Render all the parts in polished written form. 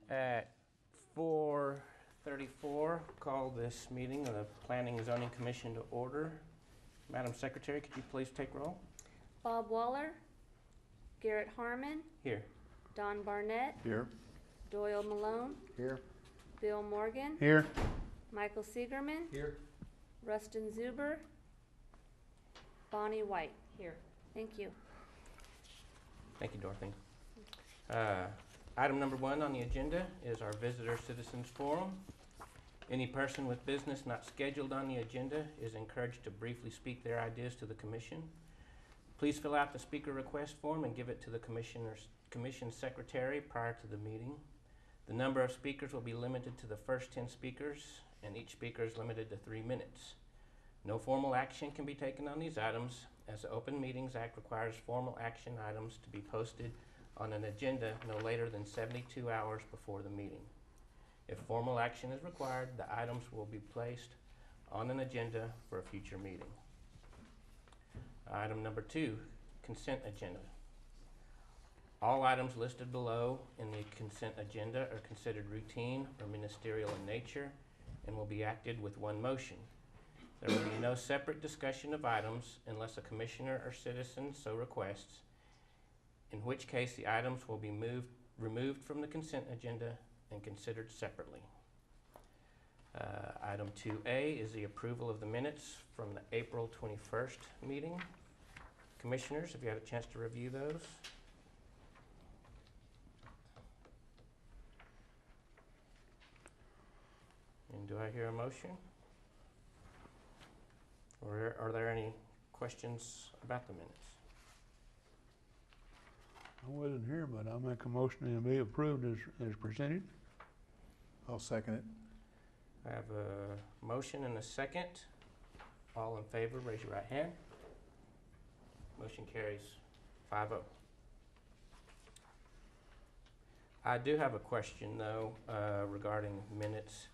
At 4:34, call this meeting of the Planning and Zoning Commission to order. Madam Secretary, could you please take roll? Bob Waller, Garrett Harmon, Here. Don Barnett, Here. Doyle Malone, Here. Bill Morgan, Here. Michael Siegerman, Here. Rustin Zuber, Bonnie White. Here. Thank you. Thank you, Dorothy. Item number 1 on the agenda is our Visitor Citizens Forum. Any person with business not scheduled on the agenda is encouraged to briefly speak their ideas to the Commission. Please fill out the speaker request form and give it to the Commission Secretary prior to the meeting. The number of speakers will be limited to the first 10 speakers, and each speaker is limited to 3 minutes. No formal action can be taken on these items, as the Open Meetings Act requires formal action items to be posted on an agenda no later than 72 hours before the meeting. If formal action is required, the items will be placed on an agenda for a future meeting. Item number 2, consent agenda. All items listed below in the consent agenda are considered routine or ministerial in nature and will be acted with one motion. There will be no separate discussion of items unless a commissioner or citizen so requests, in which case the items will be removed from the consent agenda and considered separately. Item 2A is the approval of the minutes from the April 21st meeting. Commissioners, have you had a chance to review those? And do I hear a motion? Or are there any questions about the minutes? I wasn't here, but I'll make a motion to be approved as presented. I'll second it. I have a motion and a second. All in favor, raise your right hand. Motion carries 5-0. I do have a question, though, regarding minutes.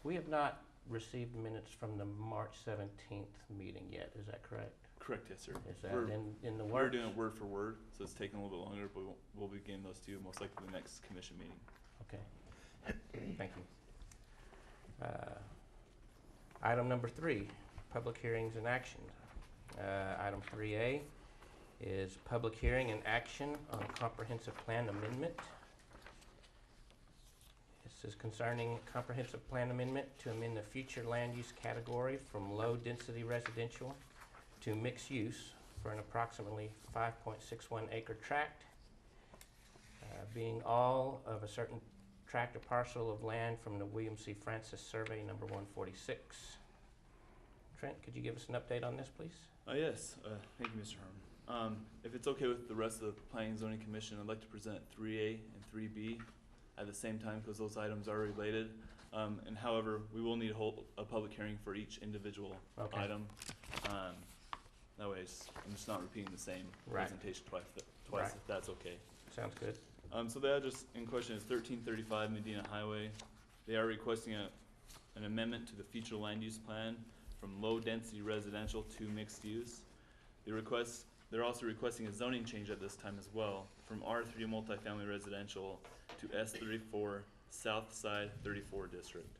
We have not received minutes from the March 17th meeting yet. Is that correct? Correct, yes, sir. Is that We're- in the We're works? doing it word for word, so it's taking a little bit longer, but we'll be getting those to you most likely the next commission meeting. Okay. Thank you. Item number 3, public hearings and action. Item 3A is public hearing and action on a comprehensive plan amendment. This is concerning comprehensive plan amendment to amend the future land use category from low density residential to mixed use for an approximately 5.61 acre tract, being all of a certain tract or parcel of land from the William C. Francis Survey number 146. Trent, could you give us an update on this, please? Yes, thank you, Mr. Harmon. If it's okay with the rest of the Planning and Zoning Commission, I'd like to present 3A and 3B at the same time because those items are related. And however, we will need to hold a public hearing for each individual item. That way I'm just not repeating the same presentation twice, if that's okay. Sounds good. So the address in question is 1335 Medina Highway. They are requesting an amendment to the future land use plan from low density residential to mixed use. They're also requesting a zoning change at this time as well from R3 multifamily residential to S34 South Side 34 district.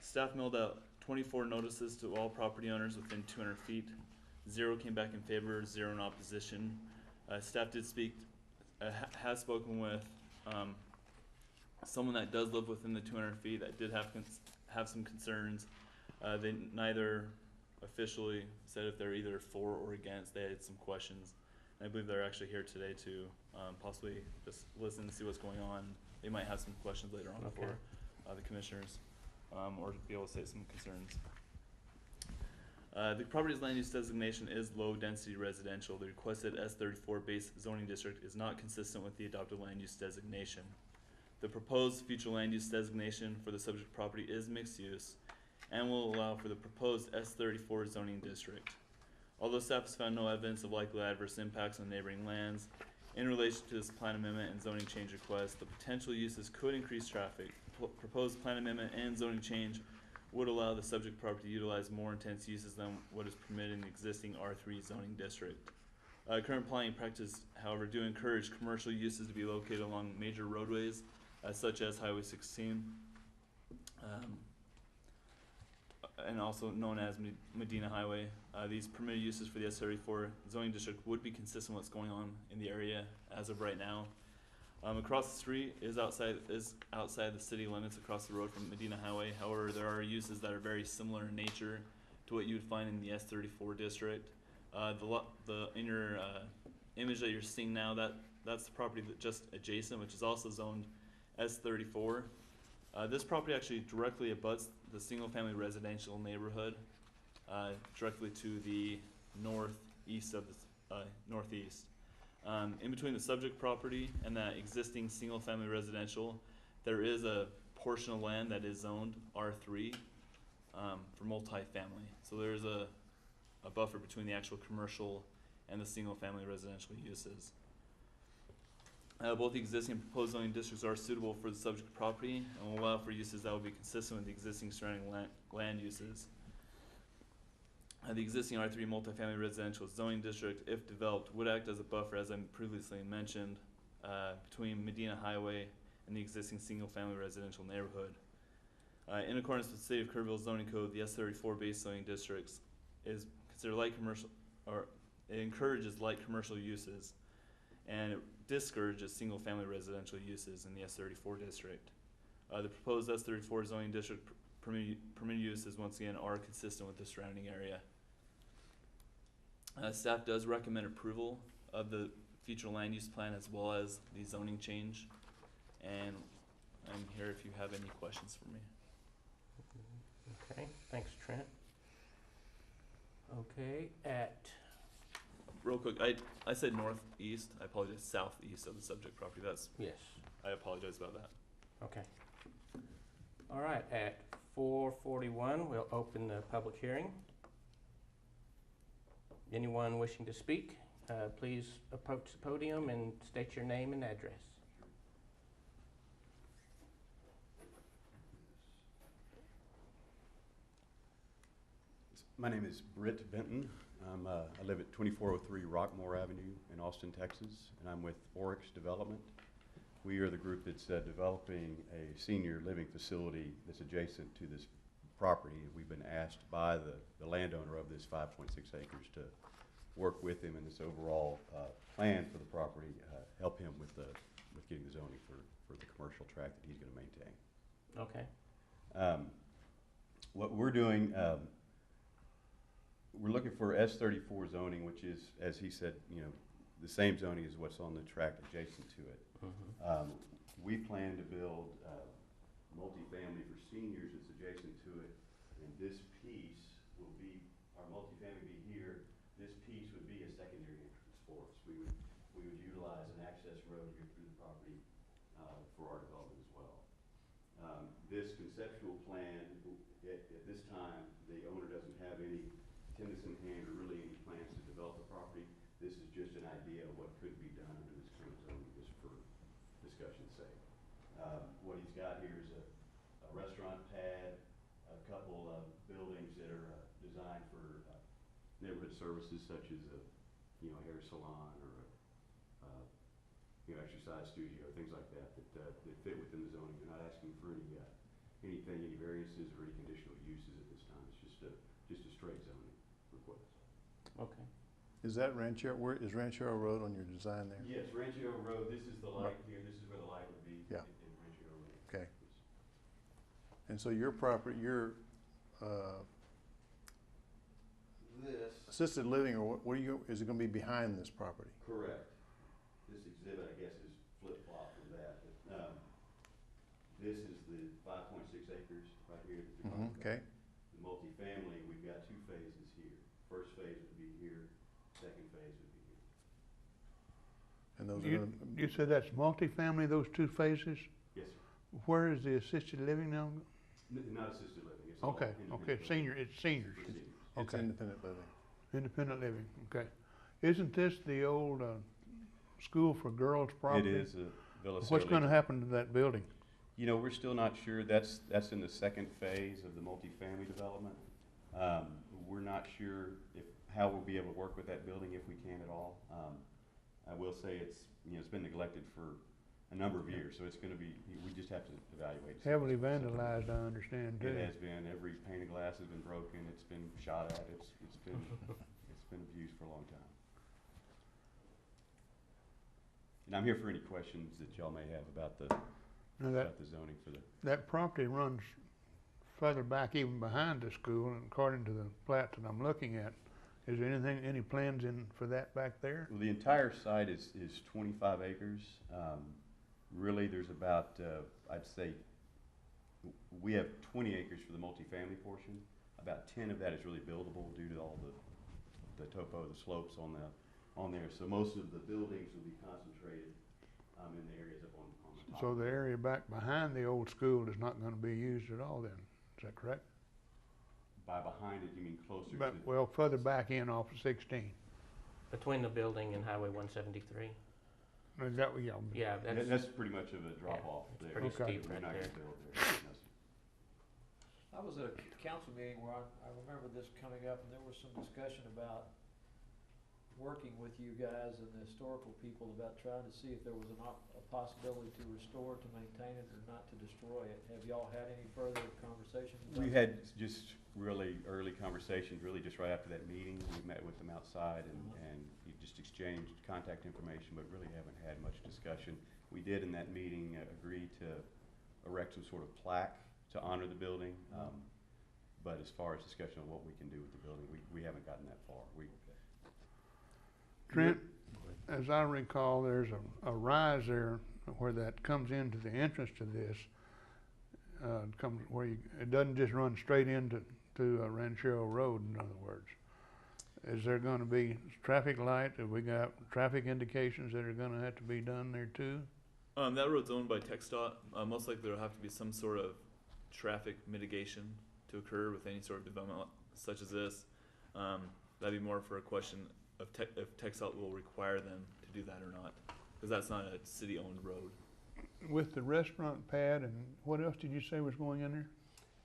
Staff mailed out 24 notices to all property owners within 200 feet. 0 came back in favor, 0 in opposition. Staff did has spoken with someone that does live within the 200 feet that did have some concerns. They neither officially said if they're either for or against. They had some questions. And I believe they're actually here today to possibly just listen and see what's going on. They might have some questions later on for the commissioners or be able to say some concerns. The property's land use designation is low density residential. The requested S34 base zoning district is not consistent with the adopted land use designation. The proposed future land use designation for the subject property is mixed use and will allow for the proposed S34 zoning district. Although staff has found no evidence of likely adverse impacts on neighboring lands, in relation to this plan amendment and zoning change request, the potential uses could increase traffic. Proposed plan amendment and zoning change would allow the subject property to utilize more intense uses than what is permitted in the existing R3 zoning district. Current planning practice, however, do encourage commercial uses to be located along major roadways such as Highway 16, and also known as Medina Highway. These permitted uses for the S34 zoning district would be consistent with what's going on in the area as of right now. Across the street is outside the city limits across the road from Medina Highway. However, there are uses that are very similar in nature to what you would find in the S34 district. In your image that you're seeing now, that's the property that just adjacent, which is also zoned S34. This property actually directly abuts the single-family residential neighborhood, directly to the northeast of the northeast. In between the subject property and that existing single-family residential, there is a portion of land that is zoned R3 for multifamily. So there's a buffer between the actual commercial and the single-family residential uses. Both the existing and proposed zoning districts are suitable for the subject property and will allow for uses that will be consistent with the existing surrounding land uses. The existing R3 multifamily residential zoning district, if developed, would act as a buffer, as I previously mentioned, between Medina Highway and the existing single-family residential neighborhood. In accordance with the City of Kerrville zoning code, the S34 base zoning districts is considered light commercial, or it encourages light commercial uses, and it discourages single-family residential uses in the S34 district. The proposed S34 zoning district permitted uses, once again, are consistent with the surrounding area. Staff does recommend approval of the future land use plan as well as the zoning change, and I'm here if you have any questions for me. Okay, thanks, Trent. Okay, Real quick, I said northeast. I apologize. Southeast of the subject property. yes, I apologize about that. okay. All right, at 4:41, we'll open the public hearing. Anyone wishing to speak, please approach the podium and state your name and address. My name is Britt Benton. I live at 2403 Rockmore Avenue in Austin, Texas, and I'm with Oryx Development. We are the group that's developing a senior living facility that's adjacent to this property. We've been asked by the landowner of this 5.6 acres to work with him in this overall plan for the property, help him with getting the zoning for the commercial tract that he's going to maintain. Okay. What we're doing, we're looking for S34 zoning, which is, as he said, the same zoning as what's on the tract adjacent to it. Mm-hmm. We plan to build multifamily for seniors that's adjacent to it, and this piece will be, our multifamily be here, this piece would be a secondary entrance for us. We would utilize an access road here through the property for our development as well. This conceptual plan, at this time, the owner doesn't have any tenants in hand or really any plans to develop the property. This is just an idea of what could be done under this current zoning, just for discussion's sake. What he's got here is a restaurant pad, a couple of buildings that are designed for neighborhood services such as a hair salon or a exercise studio, things like that that fit within the zoning. We're not asking for any variances or any conditional uses at this time. It's just a straight zoning request. Okay. Is that Rancho, where is Rancho Road on your design there? Yes, Rancho Road, this is the light here, this is where the light would be. Yeah. In Rancho Road. Okay. And so your property, your This, assisted living, or what is it gonna be behind this property? correct. This exhibit, I guess, is flip-flop from that. But, this is the 5.6 acres right here that you're talking about. Okay, The multifamily, we've got two phases here. First phase would be here, second phase would be here. and those are You, gonna, you said that's multifamily, those two phases? Yes, sir. Where is the assisted living now? Not assisted living, it's all Okay, okay, independent living it's seniors, for seniors. it's okay. independent living. Independent living, okay. Isn't this the old school for girls property? It is a Villa What's Soli. gonna happen to that building? We're still not sure. That's in the second phase of the multifamily development. We're not sure how we'll be able to work with that building, if we can at all. I will say it's been neglected for a number of years, so it's gonna be, we just have to evaluate. Heavily vandalized, I understand too. It has been, every pane of glass has been broken, it's been shot at, it's been, it's been abused for a long time. And I'm here for any questions that y'all may have about the, Now that, about the zoning for the, that property runs further back even behind the school, and according to the plat that I'm looking at, is there anything, any plans in for that back there? well, the entire site is 25 acres. Really, there's about, I'd say, we have 20 acres for the multifamily portion. About 10 of that is really buildable due to all the topo, the slopes on there. So most of the buildings will be concentrated in the areas up on the top. So the area back behind the old school is not gonna be used at all then, is that correct? By behind it, you mean closer to? But, well, further back in off of 16. Between the building and Highway 173. Is that what y'all? Yeah, Yeah, that's, that's pretty much of a drop off it's there. pretty Okay. steep We're right not there. gonna build there. No, sir. I was at a council meeting where I remember this coming up, and there was some discussion about working with you guys and the historical people about trying to see if there was a possibility to restore, to maintain it, or not to destroy it. Have y'all had any further conversations about We that? had just really early conversations, really just right after that meeting. We met with them outside and we just exchanged contact information, but really haven't had much discussion. We did in that meeting agree to erect some sort of plaque to honor the building. But as far as discussion on what we can do with the building, we haven't gotten that far. Trent, as I recall, there's a rise there where that comes into the entrance to this. Comes where it doesn't just run straight into Ranchero Road, in other words. Is there gonna be traffic light? Have we got traffic indications that are gonna have to be done there too? That road's owned by TxDOT. Most likely there'll have to be some sort of traffic mitigation to occur with any sort of development such as this. That'd be more for a question of if TxDOT will require them to do that or not, because that's not a city-owned road. With the restaurant pad and what else did you say was going in there?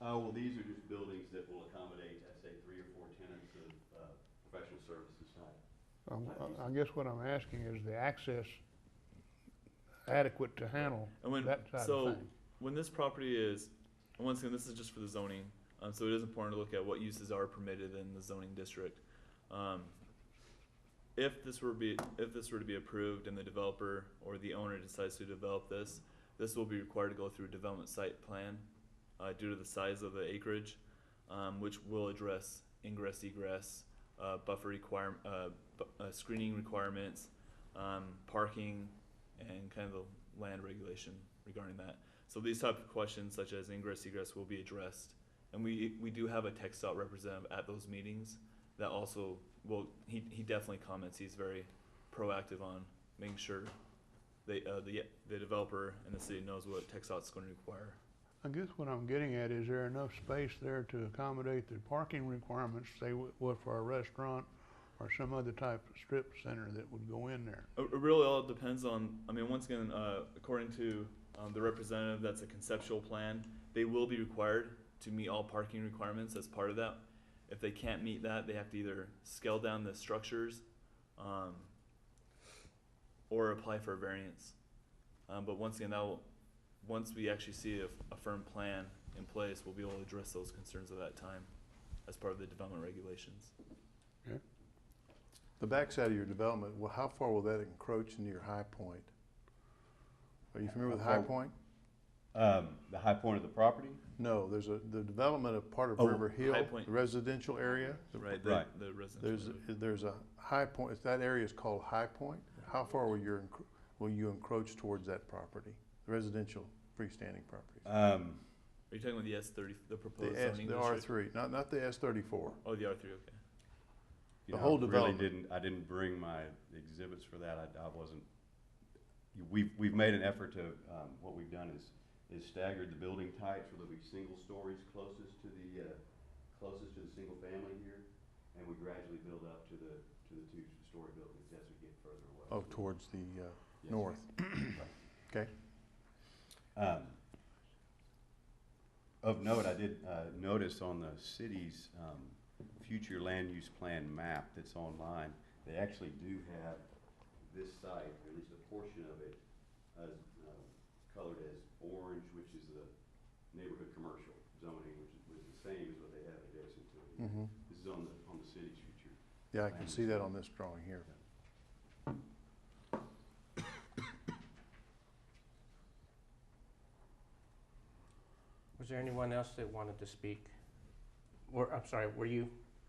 Well, these are just buildings that will accommodate, I'd say, 3 or 4 tenants of professional services type. I guess what I'm asking is the access adequate to handle And when, that side so of things? when this property is, and once again, this is just for the zoning, so it is important to look at what uses are permitted in the zoning district. If this were to be approved and the developer or the owner decides to develop this, this will be required to go through a development site plan due to the size of the acreage, which will address ingress, egress, buffer screening requirements, parking, and kind of the land regulation regarding that. So these type of questions such as ingress, egress will be addressed. And we do have a TxDOT representative at those meetings that also will, he definitely comments, he's very proactive on making sure the developer and the city knows what TxDOT's going to require. I guess what I'm getting at, is there enough space there to accommodate the parking requirements, say what for a restaurant or some other type of strip center that would go in there? It really all depends on, I mean, once again, according to the representative, that's a conceptual plan. They will be required to meet all parking requirements as part of that. If they can't meet that, they have to either scale down the structures or apply for a variance. But once again, once we actually see a firm plan in place, we'll be able to address those concerns at that time as part of the development regulations. The backside of your development, well, how far will that encroach into your high point? Are you familiar with High Point? The high point of the property? No, there's the development of part of Oh, River Hill, High Point. the residential area. Right, Right. the residential. There's a high point, that area is called High Point. How far will you encroach towards that property, the residential freestanding property? Are you talking about the S30, the proposed zoning The district? R3, not the S34. Oh, the R3, okay. You The know, whole I development. I didn't bring my exhibits for that. I wasn't. We've made an effort to. What we've done is staggered the building types, so there'll be single stories closest to the single family here, and we gradually build up to the 2-story buildings as we get further away. Oh, towards the Yes, north. Okay. Of note, I did notice on the city's future land use plan map that's online, they actually do have this site, or at least a portion of it, as Yeah, I can see that on this drawing here. Was there anyone else that wanted to speak? I'm sorry, were you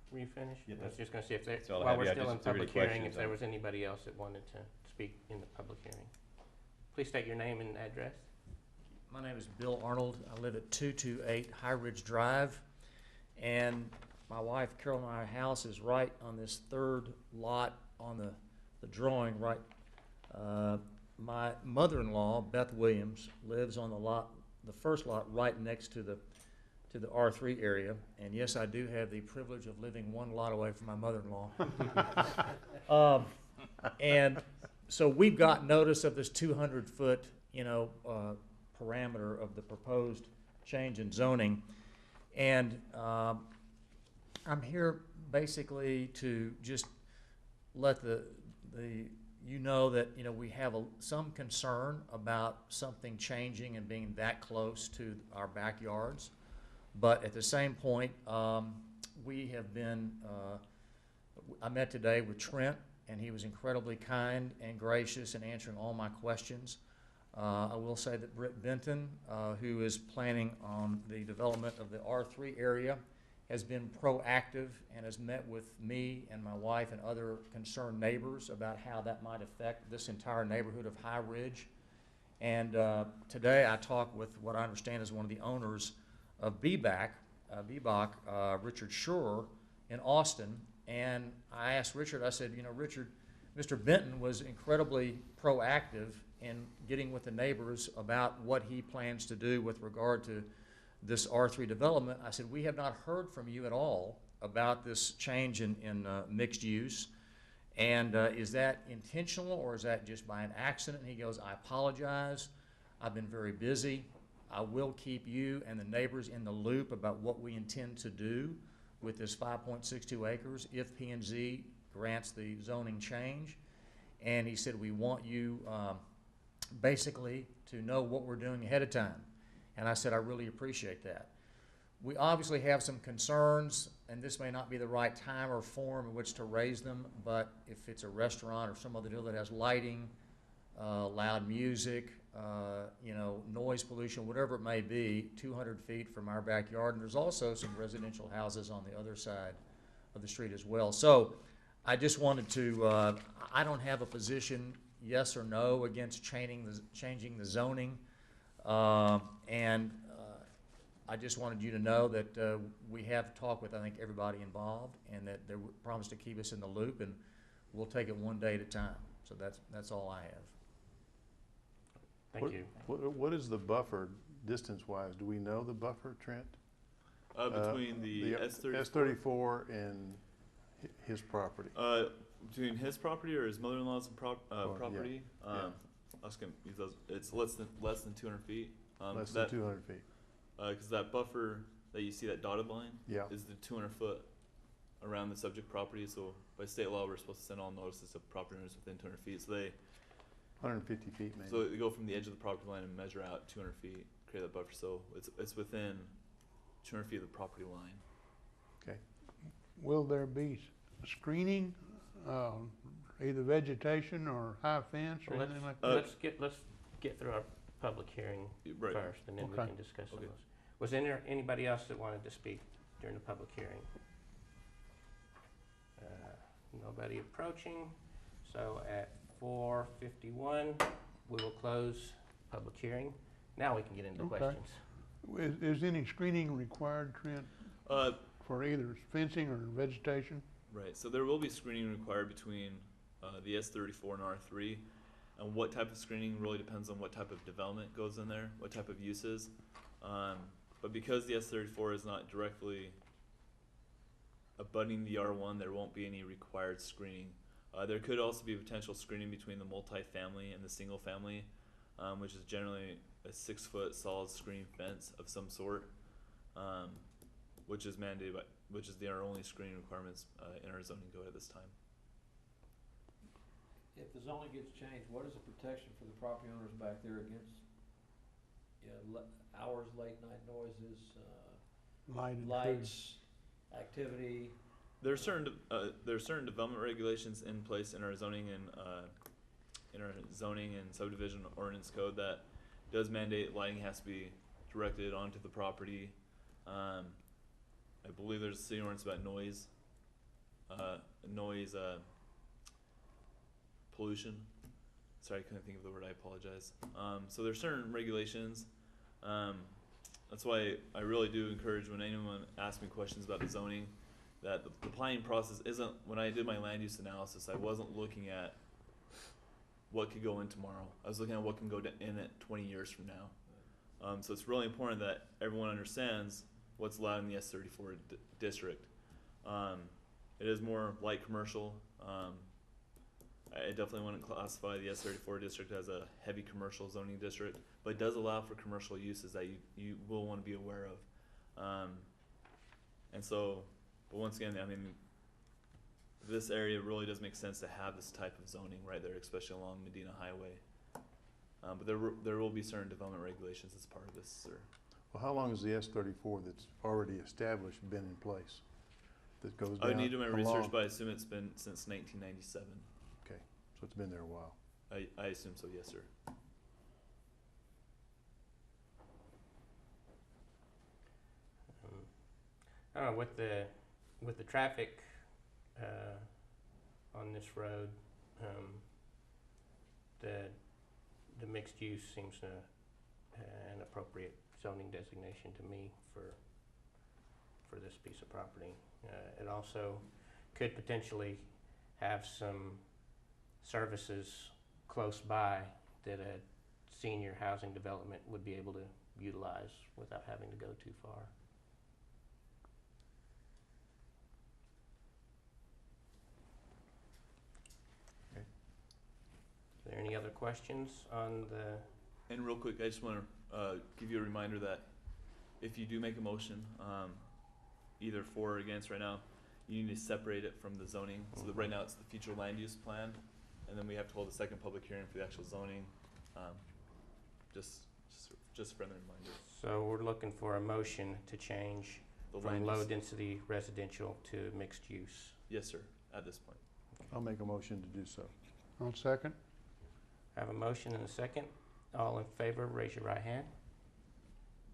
finished? Yeah, I was just gonna see if there, that's all I while have. we're Yeah, still just in if there are any public hearing, if questions there on- was anybody else that wanted to speak in the public hearing. Please state your name and address. My name is Bill Arnold. I live at 228 High Ridge Drive. And my wife Carol and our house is right on this third lot on the drawing, right. My mother-in-law, Beth Williams, lives on the lot, the first lot right next to the R3 area. And yes, I do have the privilege of living one lot away from my mother-in-law. And so we've got notice of this 200-foot, parameter of the proposed change in zoning. And I'm here basically to just let you know that, we have some concern about something changing and being that close to our backyards. But at the same point, we have been, I met today with Trent, and he was incredibly kind and gracious in answering all my questions. I will say that Britt Benton, who is planning on the development of the R3 area, has been proactive and has met with me and my wife and other concerned neighbors about how that might affect this entire neighborhood of High Ridge. And today I talked with what I understand is one of the owners of BBAC, Richard Schur in Austin. And I asked Richard, I said, Richard, Mr. Benton was incredibly proactive in getting with the neighbors about what he plans to do with regard to this R3 development. I said, we have not heard from you at all about this change in mixed use. And is that intentional or is that just by an accident? And he goes, I apologize. I've been very busy. I will keep you and the neighbors in the loop about what we intend to do with this 5.62 acres if P&Z grants the zoning change. And he said, we want you basically to know what we're doing ahead of time. And I said, I really appreciate that. We obviously have some concerns, and this may not be the right time or form in which to raise them, but if it's a restaurant or some other deal that has lighting, loud music, noise pollution, whatever it may be, 200 feet from our backyard. And there's also some residential houses on the other side of the street as well. So I just wanted to, I don't have a position, yes or no, against changing the zoning. I just wanted you to know that we have talked with, I think, everybody involved, and that they promised to keep us in the loop, and we'll take it one day at a time. So that's all I have. Thank you. What is the buffer distance-wise? Do we know the buffer, Trent? Between the S34? S34 and his property. Between his property or his mother-in-law's property? Yeah. I was gonna use those. It's less than 200 feet. Less than 200 feet. Because that buffer that you see, that dotted line, Yeah. is the 200 foot around the subject property. So by state law, we're supposed to send all notices of property owners within 200 feet. So 150 feet, maybe. so they go from the edge of the property line and measure out 200 feet, create that buffer. So it's within 200 feet of the property line. Okay. Will there be screening, either vegetation or high fence or Well, anything like that? let's get through our public hearing Right. first, and then we Okay. can discuss Okay. those. Was there anybody else that wanted to speak during the public hearing? Nobody approaching, so at 4:51, we will close public hearing. Now we can get into Okay. questions. Is any screening required, Trent, for either fencing or vegetation? Right, so there will be screening required between the S34 and R3, and what type of screening really depends on what type of development goes in there, what type of uses. But because the S34 is not directly abutting the R1, there won't be any required screening. There could also be potential screening between the multifamily and the single family, which is generally a 6-foot solid screen fence of some sort, which is mandated which is our only screening requirements in our zoning code at this time. If the zoning gets changed, what is the protection for the property owners back there against, hours, late night noises, Lighted food. lights, activity, There are certain development regulations in place in our zoning and subdivision ordinance code that does mandate lighting has to be directed onto the property. I believe there's a city ordinance about noise pollution. Sorry, I couldn't think of the word. I apologize. So there's certain regulations. That's why I really do encourage when anyone asks me questions about the zoning, that the planning process isn't, when I did my land use analysis, I wasn't looking at what could go in tomorrow. I was looking at what can go in it 20 years from now. So it's really important that everyone understands what's allowed in the S34 district. It is more light commercial. I definitely wouldn't classify the S34 district as a heavy commercial zoning district, but it does allow for commercial uses that you will want to be aware of. And so, but once again, I mean, this area really does make sense to have this type of zoning right there, especially along Medina Highway. But there will be certain development regulations as part of this, sir. Well, how long has the S34 that's already established been in place? That goes down I would need to do my research, along- but I assume it's been since 1997. Okay, so it's been there a while. I assume so, yes, sir. I don't know, with the traffic on this road, the mixed use seems an appropriate zoning designation to me for this piece of property. It also could potentially have some services close by that a senior housing development would be able to utilize without having to go too far. Okay. Is there any other questions on the? And real quick, I just want to give you a reminder that if you do make a motion, either for or against right now, you need to separate it from the zoning. So that right now it's the future land use plan, and then we have to hold a second public hearing for the actual zoning. Just a friendly reminder. So we're looking for a motion to change The from land low use, density residential to mixed use. yes, sir. At this point, I'll make a motion to do so. On second? I have a motion and a second. All in favor, raise your right hand.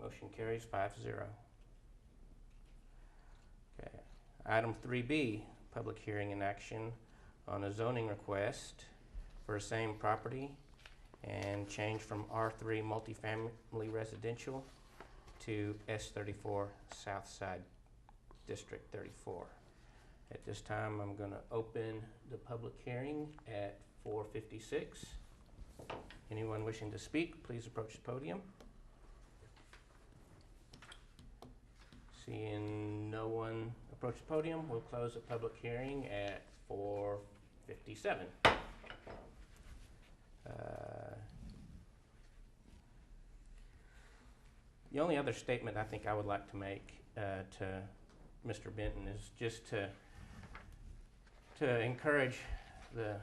Motion carries 5-0. Okay. Item 3B, public hearing and action on a zoning request for the same property and change from R3 multifamily residential to S34 South Side District 34. At this time, I'm going to open the public hearing at 4:56. Anyone wishing to speak, please approach the podium. Seeing no one approach the podium, we'll close the public hearing at 4:57. The only other statement I think I would like to make to Mr. Benton is just to encourage the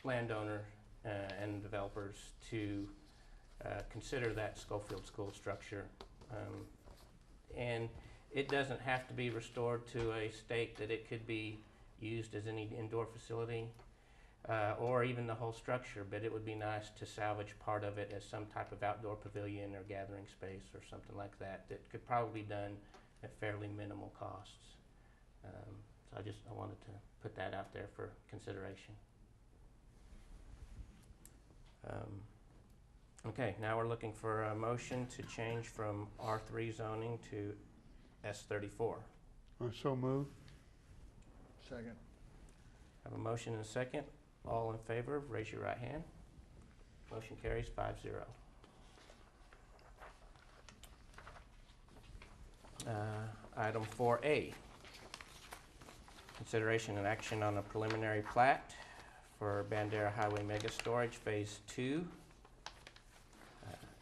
landowner and developers to consider that Schofield School structure. And it doesn't have to be restored to a state that it could be used as any indoor facility or even the whole structure, but it would be nice to salvage part of it as some type of outdoor pavilion or gathering space or something like that that could probably be done at fairly minimal costs. So I wanted to put that out there for consideration. Okay, now we're looking for a motion to change from R3 zoning to S34. I so move. Second. Have a motion and a second. All in favor, raise your right hand. Motion carries 5-0. Item 4A, consideration and action on a preliminary plat for Bandera Highway Mega Storage Phase 2.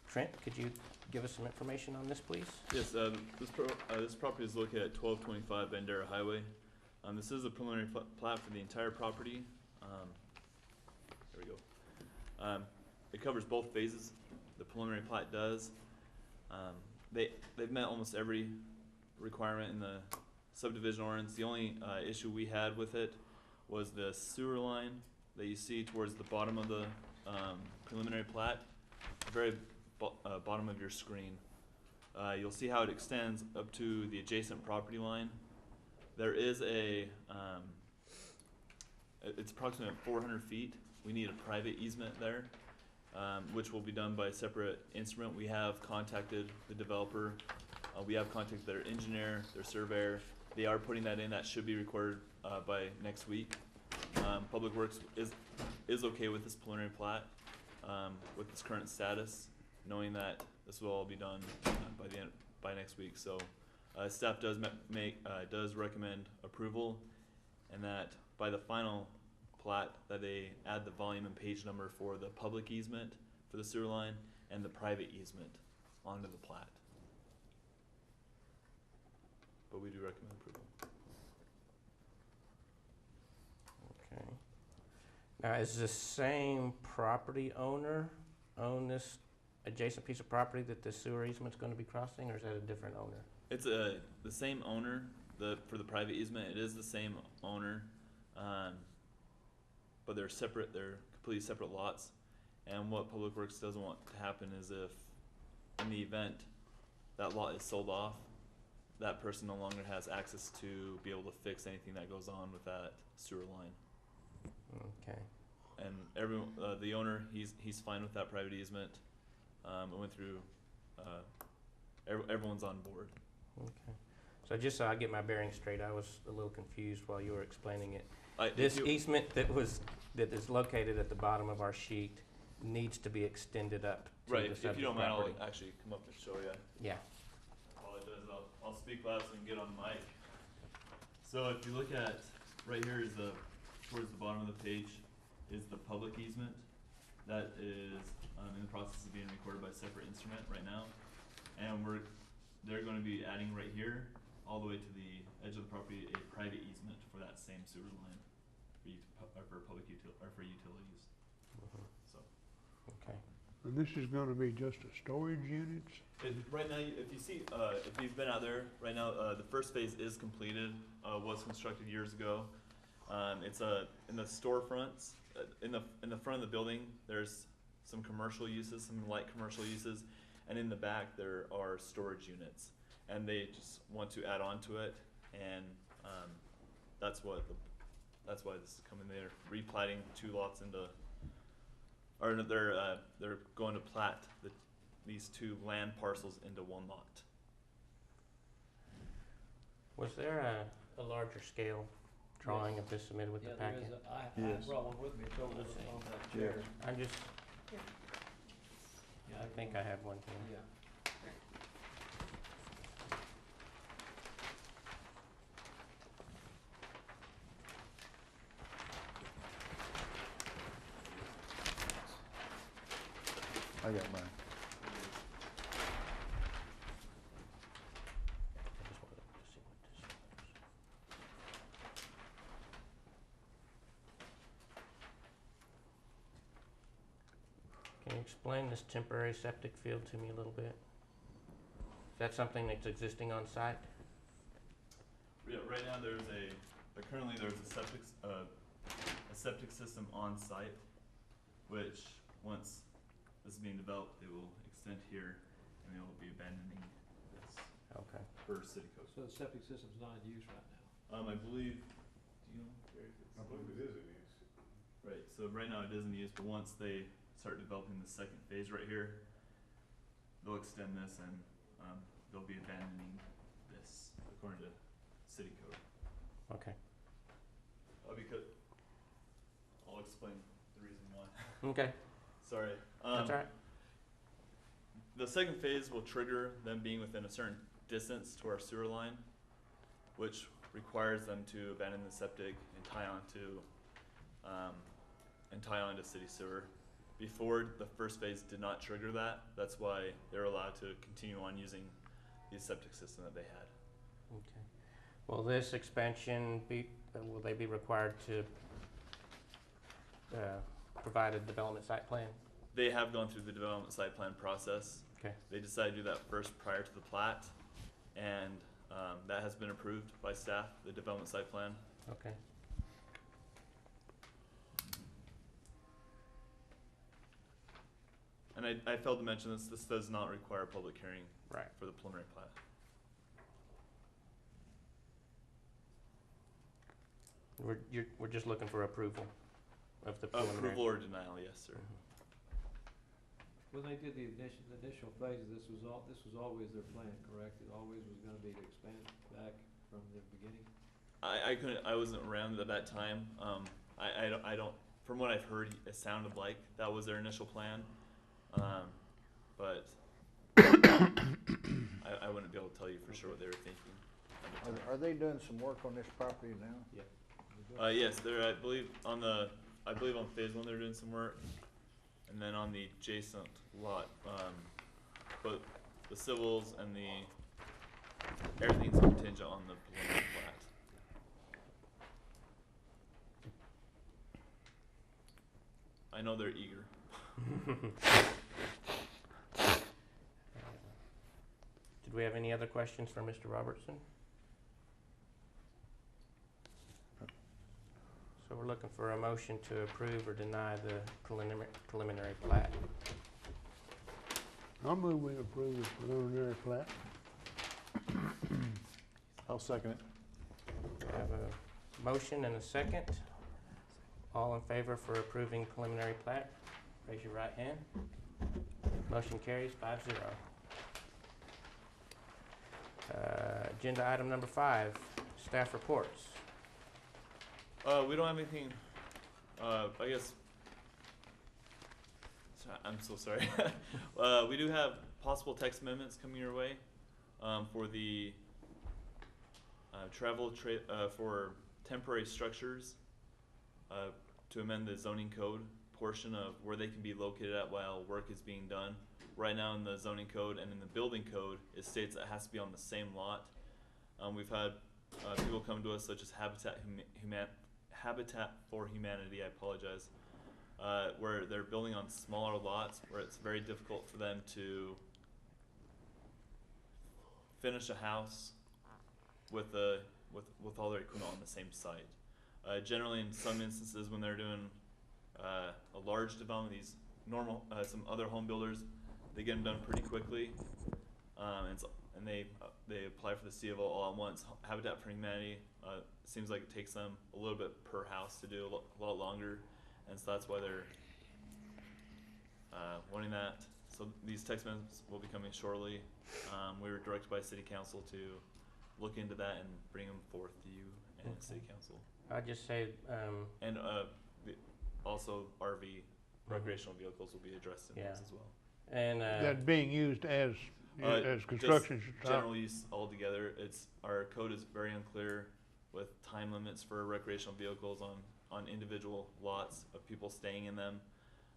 Trent, could you give us some information on this, please? yes. This property is located at 1225 Bandera Highway. This is a preliminary plat for the entire property. There we go. It covers both phases. The preliminary plat does. They've met almost every requirement in subdivision ordinance. The only issue we had with it was the sewer line that you see towards the bottom of the preliminary plat, very bottom of your screen. You'll see how it extends up to the adjacent property line. There is a, it's approximately 400 feet. We need a private easement there, which will be done by a separate instrument. We have contacted the developer. We have contacted their engineer, their surveyor. They are putting that in. That should be recorded by next week. Public Works is okay with this preliminary plat, with its current status, knowing that this will all be done by next week. So staff does does recommend approval, and that by the final plat that they add the volume and page number for the public easement for the sewer line and the private easement onto the plat. But we do recommend approval. Okay. Now, is the same property owner own this adjacent piece of property that the sewer easement's gonna be crossing, or is that a different owner? It's the same owner. For the private easement, it is the same owner, but they're separate. They're completely separate lots. And what Public Works doesn't want to happen is if, in the event that lot is sold off, that person no longer has access to be able to fix anything that goes on with that sewer line. Okay. And everyone, the owner, he's fine with that private easement. It went through. Everyone's on board. Okay. So just so I get my bearings straight, I was a little confused while you were explaining it. If This you- easement that is located at the bottom of our sheet needs to be extended up to Right. the If subject you don't mind, property. I'll actually come up and show you. Yeah. Apologize. I'll speak loud so we can get on the mic. So if you look at right here is towards the bottom of the page is the public easement that is in the process of being recorded by a separate instrument right now, and they're going to be adding right here all the way to the edge of the property a private easement for that same sewer line for utilities. So Okay. And this is gonna be just a storage units? right now, if you see, if you've been out there right now, the first phase is completed. Was constructed years ago. It's in the storefronts in the front of the building. There's some commercial uses, some light commercial uses, and in the back there are storage units. And they just want to add on to it, and that's why this is coming. They're replatting 2 lots into, or they're going to plat these 2 land parcels into 1 lot. Was there a larger scale drawing of this submitted with the Yeah, there packet? is I Yes. brought one with me, it's over Let's see. on that chair. I'm just, Yeah, I think I have one here. Yeah. I got mine. I just wanted to see what this was. Can you explain this temporary septic field to me a little bit? Is that something that's existing on site? Yeah, right now currently there's a septic system on site, which once this is being developed, they will extend here and they will be abandoning this Okay. per city code. So the septic system's not in use right now. I believe, do you know, Gary, if it's? I believe it is in use. Right, so right now it isn't used, but once they start developing the second phase right here, they'll extend this and they'll be abandoning this according to city code. Okay. Because, I'll explain the reason why. Okay. Sorry. That's all right. The second phase will trigger them being within a certain distance to our sewer line, which requires them to abandon the septic and tie onto city sewer. Before, the first phase did not trigger that. That's why they're allowed to continue on using the septic system that they had. Okay. Will this expansion will they be required to provide a development site plan? They have gone through the development site plan process. Okay. They decided to do that first prior to the plat, and That has been approved by staff, the development site plan. Okay. And I failed to mention this does not require a public hearing Right. for the preliminary plat. We're just looking for approval of the preliminary. Approval or denial, yes, sir. When they did the initial phases, this was always their plan, correct? It always was gonna be to expand back from the beginning? I wasn't around at that time. I don't, from what I've heard, it sounded like that was their initial plan. But I wouldn't be able to tell you for sure what they were thinking. at the time. Are they doing some work on this property now? Yes, they're, I believe on phase one, they're doing some work. And then on the adjacent lot, but the civils and everything's contingent on the preliminary plat. I know they're eager. Did we have any other questions for Mr. Robertson? So we're looking for a motion to approve or deny the preliminary plat. I'll move we approve the preliminary plat. I'll second it. I have a motion and a second. All in favor for approving preliminary plat, raise your right hand. Motion carries 5-0. Agenda item number 5, staff reports. We don't have anything, I guess, I'm so sorry. We do have possible text amendments coming your way, for the, for temporary structures, to amend the zoning code portion of where they can be located at while work is being done. Right now in the zoning code and in the building code, it states it has to be on the same lot. We've had, people come to us such as Habitat for Humanity, I apologize, where they're building on smaller lots where it's very difficult for them to finish a house with all their equipment on the same site. Generally, in some instances, when they're doing a large development, these normal some other home builders, they get them done pretty quickly, and they apply for the C of O all at once. Habitat for Humanity seems like it takes them a little bit per house to do a lot longer, and so that's why they're wanting that. So these text amendments will be coming shortly. We were directed by City Council to look into that and bring them forth to you and City Council. I'd just say, And also RV, recreational vehicles will be addressed in Yeah. this as well. and That being used as construction Just shop. general use altogether. Our code is very unclear with time limits for recreational vehicles on individual lots of people staying in them.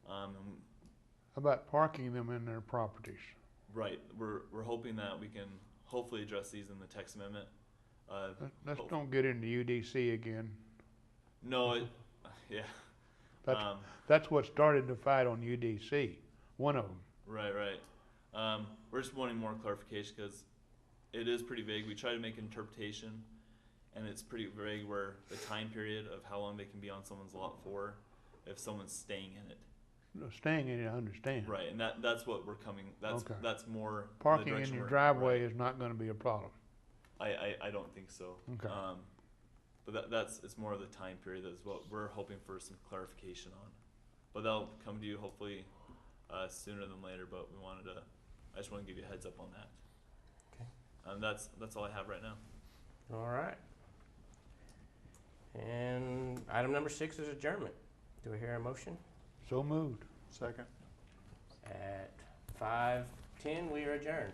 How about parking them in their properties? Right, we're hoping that we can hopefully address these in the text amendment. Let's don't get into UDC again. No, yeah. That's what started the fight on UDC, one of them. Right. We're just wanting more clarification because it is pretty vague. We try to make interpretation, and it's pretty vague where the time period of how long they can be on someone's lot for, if someone's staying in it. No, staying in it, I understand. Right, and that's what we're coming. Okay. That's more the Parking in direction your we're- driveway right. is not gonna be a problem. I don't think so. Okay. But it's more of the time period that's what we're hoping for some clarification on. But that'll come to you hopefully sooner than later. But I just want to give you a heads up on that. Okay. That's all I have right now. all right. And item number 6 is adjournment. Do we hear a motion? So moved. Second. At 5:10, we are adjourned.